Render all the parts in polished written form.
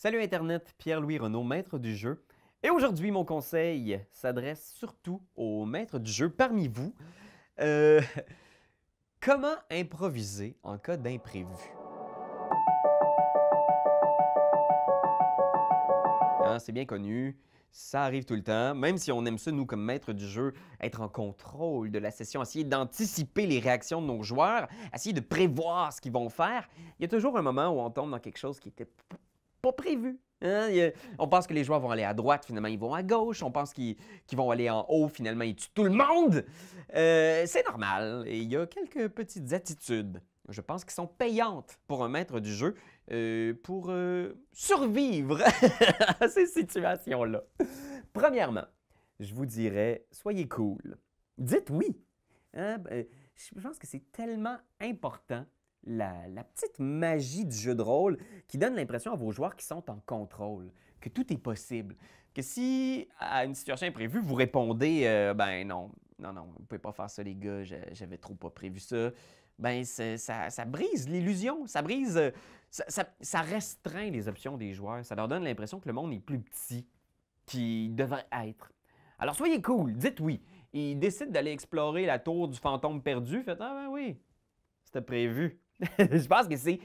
Salut Internet, Pierre-Louis Renaud, maître du jeu. Et aujourd'hui, mon conseil s'adresse surtout aux maîtres du jeu parmi vous. Euh, comment improviser en cas d'imprévu? Hein, c'est bien connu, ça arrive tout le temps. Même si on aime ça, nous, comme maître du jeu, être en contrôle de la session, essayer d'anticiper les réactions de nos joueurs, essayer de prévoir ce qu'ils vont faire, il y a toujours un moment où on tombe dans quelque chose qui était pas prévu. Hein? On pense que les joueurs vont aller à droite, finalement ils vont à gauche. On pense qu'ils vont aller en haut, finalement ils tuent tout le monde. C'est normal. Et il y a quelques petites attitudes, je pense, qui sont payantes pour un maître du jeu pour survivre à ces situations-là. Premièrement, je vous dirais, soyez cool. Dites oui. Hein? Je pense que c'est tellement important la petite magie du jeu de rôle qui donne l'impression à vos joueurs qu'ils sont en contrôle, que tout est possible. Que si, à une situation imprévue, vous répondez ben non, vous ne pouvez pas faire ça, les gars, j'avais trop pas prévu ça, ben ça brise l'illusion, ça brise, ça restreint les options des joueurs, ça leur donne l'impression que le monde est plus petit qu'il devrait être. Alors soyez cool, dites oui. Ils décident d'aller explorer la tour du fantôme perdu, faites ah ben oui, c'était prévu. Je pense que c'est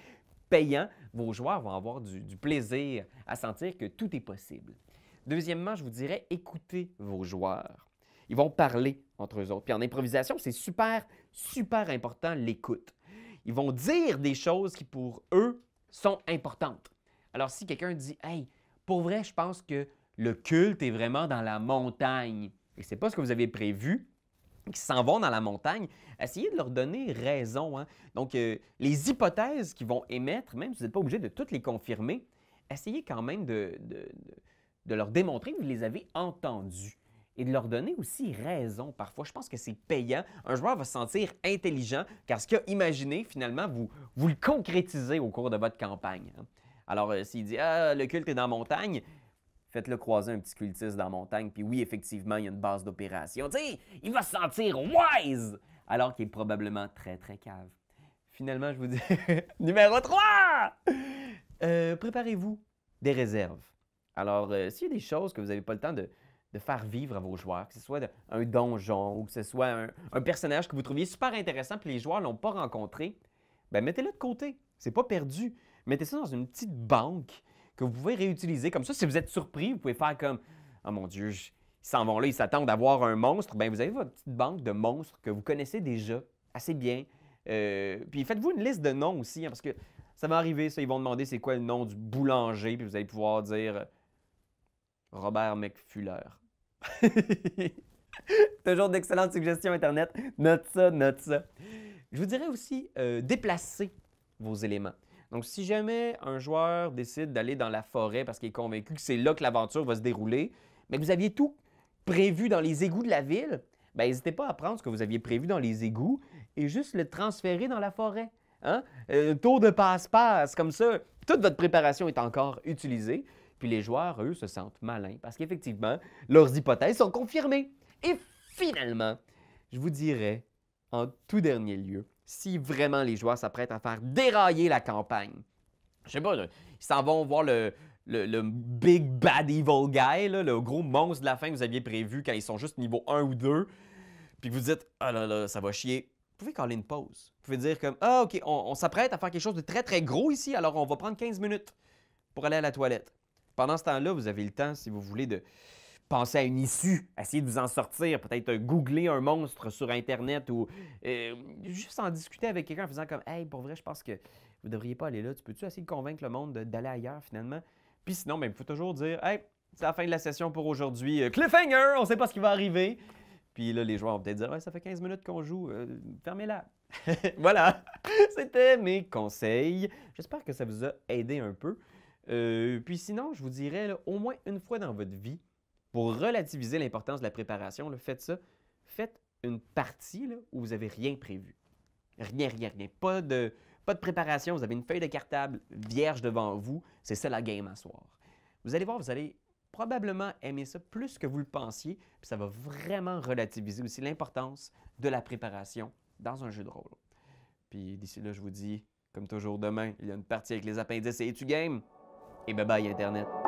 payant. Vos joueurs vont avoir du plaisir à sentir que tout est possible. Deuxièmement, je vous dirais, écoutez vos joueurs. Ils vont parler entre eux autres. Puis en improvisation, c'est super, super important l'écoute. Ils vont dire des choses qui, pour eux, sont importantes. Alors, si quelqu'un dit « Hey, pour vrai, je pense que le culte est vraiment dans la montagne », et ce n'est pas ce que vous avez prévu, qui s'en vont dans la montagne, essayez de leur donner raison. Hein? Donc, les hypothèses qu'ils vont émettre, même si vous n'êtes pas obligé de toutes les confirmer, essayez quand même de leur démontrer que vous les avez entendues et de leur donner aussi raison parfois. Je pense que c'est payant. Un joueur va se sentir intelligent car ce qu'il a imaginé, finalement, vous le concrétisez au cours de votre campagne. Hein? Alors, s'il dit « Ah, le culte est dans la montagne », faites-le croiser un petit cultiste dans la montagne, puis oui, effectivement, il y a une base d'opération. Tu sais, il va se sentir wise, alors qu'il est probablement très, très cave. Finalement, je vous dis, numéro 3! Préparez-vous des réserves. Alors, s'il y a des choses que vous n'avez pas le temps de faire vivre à vos joueurs, que ce soit un donjon ou que ce soit un personnage que vous trouviez super intéressant puis les joueurs ne l'ont pas rencontré, bien, mettez-le de côté. C'est pas perdu. Mettez ça dans une petite banque que vous pouvez réutiliser. Comme ça, si vous êtes surpris, vous pouvez faire comme « Oh mon Dieu, ils s'en vont là, ils s'attendent à voir un monstre. » Bien, vous avez votre petite banque de monstres que vous connaissez déjà assez bien. Puis faites-vous une liste de noms aussi, hein, parce que ça va arriver, ça, ils vont demander c'est quoi le nom du boulanger, puis vous allez pouvoir dire Robert McFuller. Toujours d'excellentes suggestions Internet. Note ça, note ça. Je vous dirais aussi, déplacer vos éléments. Donc, si jamais un joueur décide d'aller dans la forêt parce qu'il est convaincu que c'est là que l'aventure va se dérouler, mais que vous aviez tout prévu dans les égouts de la ville, bien, n'hésitez pas à prendre ce que vous aviez prévu dans les égouts et juste le transférer dans la forêt. Hein? Tour de passe-passe, comme ça, toute votre préparation est encore utilisée. Puis les joueurs, eux, se sentent malins parce qu'effectivement, leurs hypothèses sont confirmées. Et finalement, je vous dirais, en tout dernier lieu, si vraiment les joueurs s'apprêtent à faire dérailler la campagne, je sais pas, là, ils s'en vont voir le Big Bad Evil Guy, là, le gros monstre de la fin que vous aviez prévu quand ils sont juste niveau 1 ou 2, puis que vous dites « Ah là là, ça va chier », vous pouvez caller une pause. Vous pouvez dire comme « Ah ok, on s'apprête à faire quelque chose de très très gros ici, alors on va prendre 15 minutes pour aller à la toilette. » Pendant ce temps-là, vous avez le temps, si vous voulez, de penser à une issue, essayer de vous en sortir, peut-être googler un monstre sur Internet ou juste en discuter avec quelqu'un en faisant comme « Hey, pour vrai, je pense que vous ne devriez pas aller là. Tu peux-tu essayer de convaincre le monde d'aller ailleurs finalement? » Puis sinon, il faut toujours dire « Hey, c'est la fin de la session pour aujourd'hui. Cliffhanger, on ne sait pas ce qui va arriver. » Puis là, les joueurs vont peut-être dire ouais, « Ça fait 15 minutes qu'on joue. Fermez-la. » Voilà, c'était mes conseils. J'espère que ça vous a aidé un peu. Puis sinon, je vous dirais, là, au moins une fois dans votre vie, pour relativiser l'importance de la préparation, là, faites ça. Faites une partie là, où vous n'avez rien prévu. Rien, rien, rien. Pas de préparation. Vous avez une feuille de cartable vierge devant vous. C'est ça la game à soir. Vous allez voir, vous allez probablement aimer ça plus que vous le pensiez. Puis ça va vraiment relativiser aussi l'importance de la préparation dans un jeu de rôle. Puis d'ici là, je vous dis, comme toujours demain, il y a une partie avec les appendices et es-tu game? Et bye bye Internet.